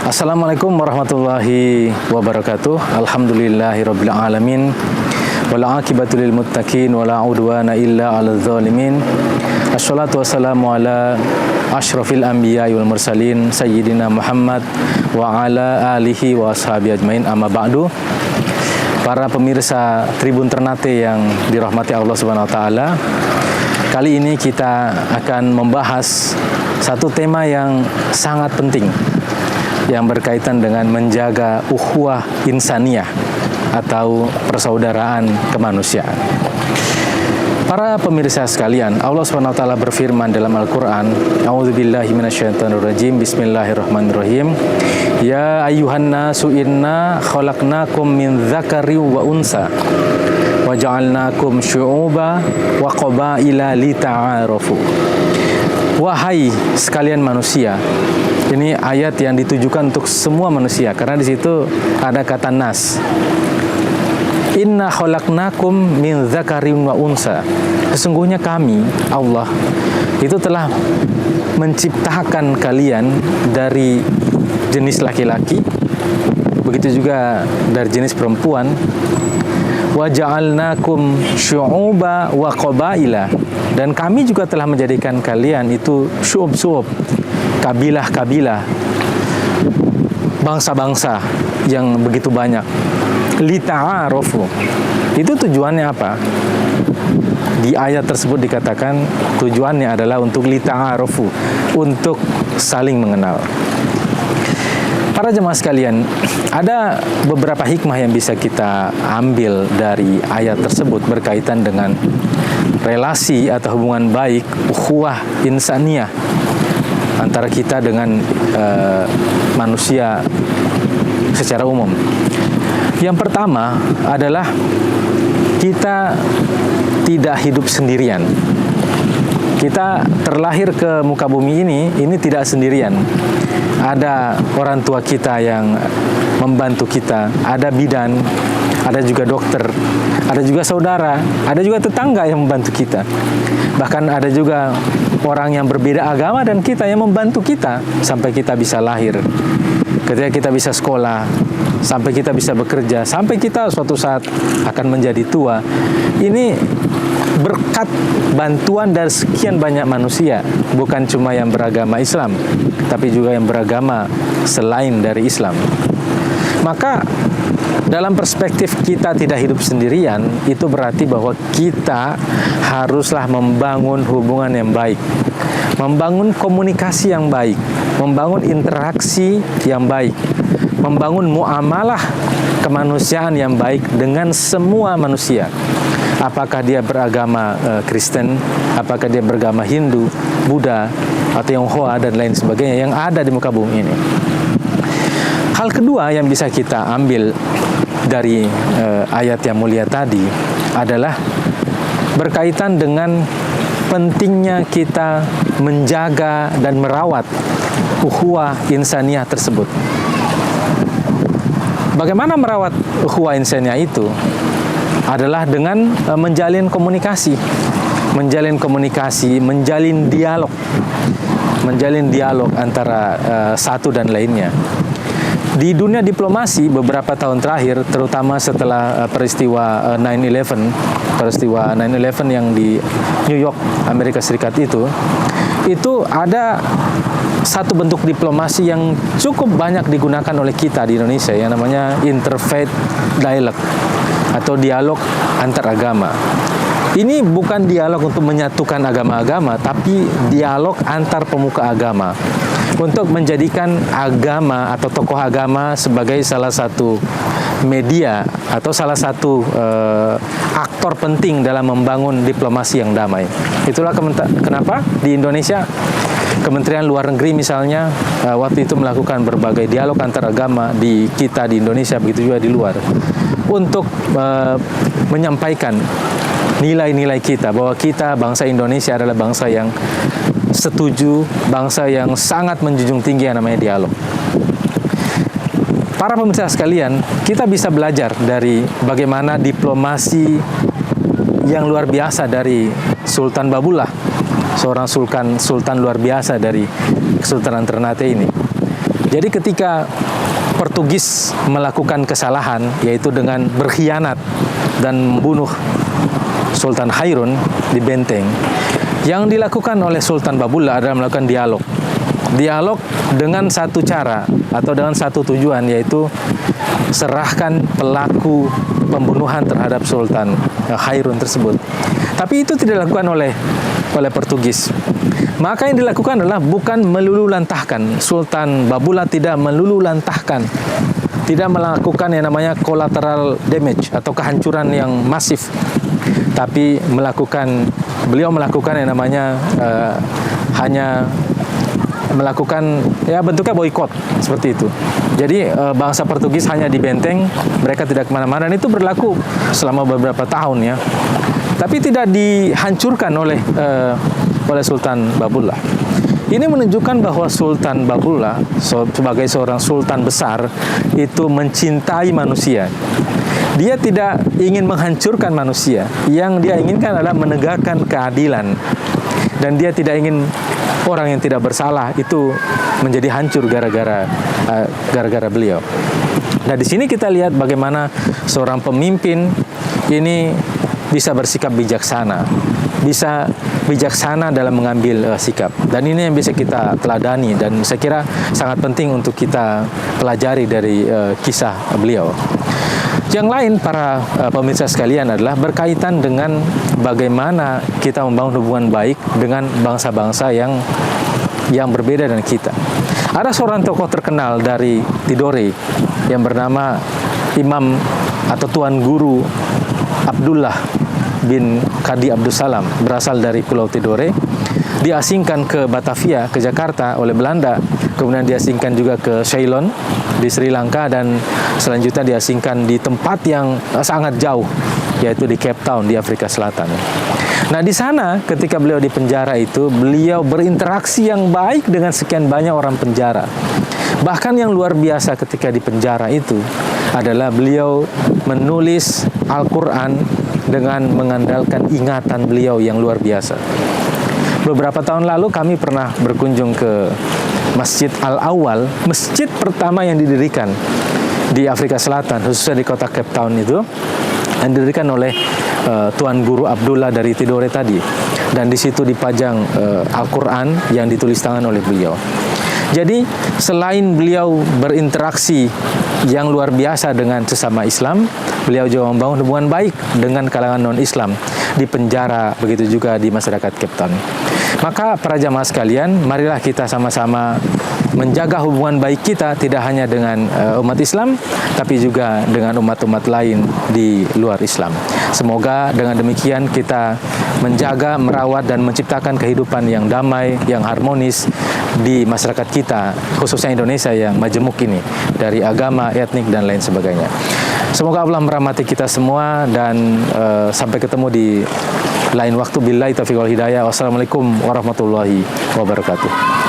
Assalamualaikum warahmatullahi wabarakatuh. Alhamdulillahirabbil alamin. Wal aqibatu lil muttaqin wala udwana illa 'alal zalimin. Assalatu wassalamu ala asyrafil anbiya'i wal mursalin sayyidina Muhammad wa ala alihi wa ashabihi ajmain. Amma ba'du. Para pemirsa Tribun Ternate yang dirahmati Allah Subhanahu wa taala, kali ini kita akan membahas satu tema yang sangat penting yang berkaitan dengan menjaga ukhuwah insaniyah atau persaudaraan kemanusiaan. Para pemirsa sekalian, Allah SWT berfirman dalam Al-Quran, A'udzubillahi minasyaitonirrajim, Bismillahirrahmanirrahim. Ya ayyuhan nasu inna khalaqnakum min dzakari wa unsa wa ja'alnakum syu'uba wa qabaila lita'arafu. Wahai sekalian manusia, ini ayat yang ditujukan untuk semua manusia karena di situ ada kata nas. Inna khalaqnakum min dzakarin wa unsa. Sesungguhnya kami, Allah, itu telah menciptakan kalian dari jenis laki-laki, begitu juga dari jenis perempuan. Wa ja'alnakum syu'uba wa qabaila. Dan kami juga telah menjadikan kalian itu syu'ub-syu'ub, kabilah-kabilah, bangsa-bangsa yang begitu banyak. Lita'arofu. Itu tujuannya apa? Di ayat tersebut dikatakan tujuannya adalah untuk lita'arofu, untuk saling mengenal. Para jemaah sekalian, ada beberapa hikmah yang bisa kita ambil dari ayat tersebut berkaitan dengan relasi atau hubungan baik, ukhuwah insaniyah antara kita dengan manusia secara umum. Yang pertama adalah kita tidak hidup sendirian. Kita terlahir ke muka bumi ini tidak sendirian. Ada orang tua kita yang membantu kita, ada bidan, ada juga dokter, ada juga saudara, ada juga tetangga yang membantu kita. Bahkan ada juga orang yang berbeda agama dan kita yang membantu kita sampai kita bisa lahir, ketika kita bisa sekolah, sampai kita bisa bekerja, sampai kita suatu saat akan menjadi tua. Ini berkat bantuan dari sekian banyak manusia, bukan cuma yang beragama Islam, tapi juga yang beragama selain dari Islam. Maka dalam perspektif kita tidak hidup sendirian, itu berarti bahwa kita haruslah membangun hubungan yang baik, membangun komunikasi yang baik, membangun interaksi yang baik, membangun muamalah kemanusiaan yang baik dengan semua manusia. Apakah dia beragama Kristen, apakah dia beragama Hindu, Buddha, atau Tionghoa dan lain sebagainya yang ada di muka bumi ini. Hal kedua yang bisa kita ambil dari ayat yang mulia tadi adalah berkaitan dengan pentingnya kita menjaga dan merawat ukhuwah insaniyah tersebut. Bagaimana merawat ukhuwah insaniyah itu? Adalah dengan menjalin komunikasi, menjalin dialog antara satu dan lainnya. Di dunia diplomasi beberapa tahun terakhir, terutama setelah peristiwa 9/11 yang di New York, Amerika Serikat itu ada satu bentuk diplomasi yang cukup banyak digunakan oleh kita di Indonesia yang namanya interfaith dialogue atau dialog antar agama. Ini bukan dialog untuk menyatukan agama-agama, tapi dialog antar pemuka agama untuk menjadikan agama atau tokoh agama sebagai salah satu media atau salah satu aktor penting dalam membangun diplomasi yang damai. Itulah kenapa di Indonesia Kementerian Luar Negeri misalnya waktu itu melakukan berbagai dialog antar agama di Indonesia, begitu juga di luar, untuk menyampaikan nilai-nilai kita, bahwa kita bangsa Indonesia adalah bangsa yang setuju, bangsa yang sangat menjunjung tinggi yang namanya dialog. Para pemirsa sekalian, kita bisa belajar dari bagaimana diplomasi yang luar biasa dari Sultan Babullah, seorang sultan luar biasa dari Kesultanan Ternate ini. Jadi ketika Portugis melakukan kesalahan, yaitu dengan berkhianat dan membunuh Sultan Hairun di benteng, yang dilakukan oleh Sultan Babulla adalah melakukan dialog. Dialog dengan satu cara atau dengan satu tujuan, yaitu serahkan pelaku pembunuhan terhadap Sultan Hairun tersebut. Tapi itu tidak dilakukan oleh Portugis. Maka yang dilakukan adalah bukan melululantahkan. Sultan Babulla tidak melululantahkan, tidak melakukan yang namanya collateral damage atau kehancuran yang masif, tapi beliau melakukan yang namanya hanya melakukan bentuknya boykot seperti itu. Jadi bangsa Portugis hanya di benteng, mereka tidak kemana-mana, dan itu berlaku selama beberapa tahun ya. Tapi tidak dihancurkan oleh Sultan Babulla. Ini menunjukkan bahwa Sultan Babulla sebagai seorang sultan besar itu mencintai manusia. Dia tidak ingin menghancurkan manusia. Yang dia inginkan adalah menegakkan keadilan. Dan dia tidak ingin orang yang tidak bersalah itu menjadi hancur gara-gara beliau. Nah, di sini kita lihat bagaimana seorang pemimpin ini bisa bersikap bijaksana, bisa bijaksana dalam mengambil sikap. Dan ini yang bisa kita teladani, dan saya kira sangat penting untuk kita pelajari dari kisah beliau. Yang lain, para pemirsa sekalian, adalah berkaitan dengan bagaimana kita membangun hubungan baik dengan bangsa-bangsa yang berbeda dengan kita. Ada seorang tokoh terkenal dari Tidore yang bernama Imam atau Tuan Guru Abdullah bin Kadi Abdus Salam, berasal dari Pulau Tidore, diasingkan ke Batavia, ke Jakarta oleh Belanda, kemudian diasingkan juga ke Ceylon di Sri Lanka, dan selanjutnya diasingkan di tempat yang sangat jauh, yaitu di Cape Town di Afrika Selatan. Nah, di sana ketika beliau di penjara itu, beliau berinteraksi yang baik dengan sekian banyak orang penjara. Bahkan yang luar biasa ketika di penjara itu adalah beliau menulis Al-Quran dengan mengandalkan ingatan beliau yang luar biasa. Beberapa tahun lalu kami pernah berkunjung ke Masjid Al-Awwal, masjid pertama yang didirikan di Afrika Selatan, khususnya di kota Cape Town itu, yang didirikan oleh Tuan Guru Abdullah dari Tidore tadi. Dan di situ dipajang Al-Quran yang ditulis tangan oleh beliau. Jadi selain beliau berinteraksi yang luar biasa dengan sesama Islam, beliau juga membangun hubungan baik dengan kalangan non-Islam di penjara, begitu juga di masyarakat Cape Town. Maka para jamaah sekalian, marilah kita sama-sama menjaga hubungan baik kita tidak hanya dengan umat Islam, tapi juga dengan umat-umat lain di luar Islam. Semoga dengan demikian kita menjaga, merawat, dan menciptakan kehidupan yang damai, yang harmonis di masyarakat kita, khususnya Indonesia yang majemuk ini, dari agama, etnik, dan lain sebagainya. Semoga Allah merahmati kita semua, dan sampai ketemu di lain waktu. Billahi taufiq wal hidayah. Wassalamualaikum warahmatullahi wabarakatuh.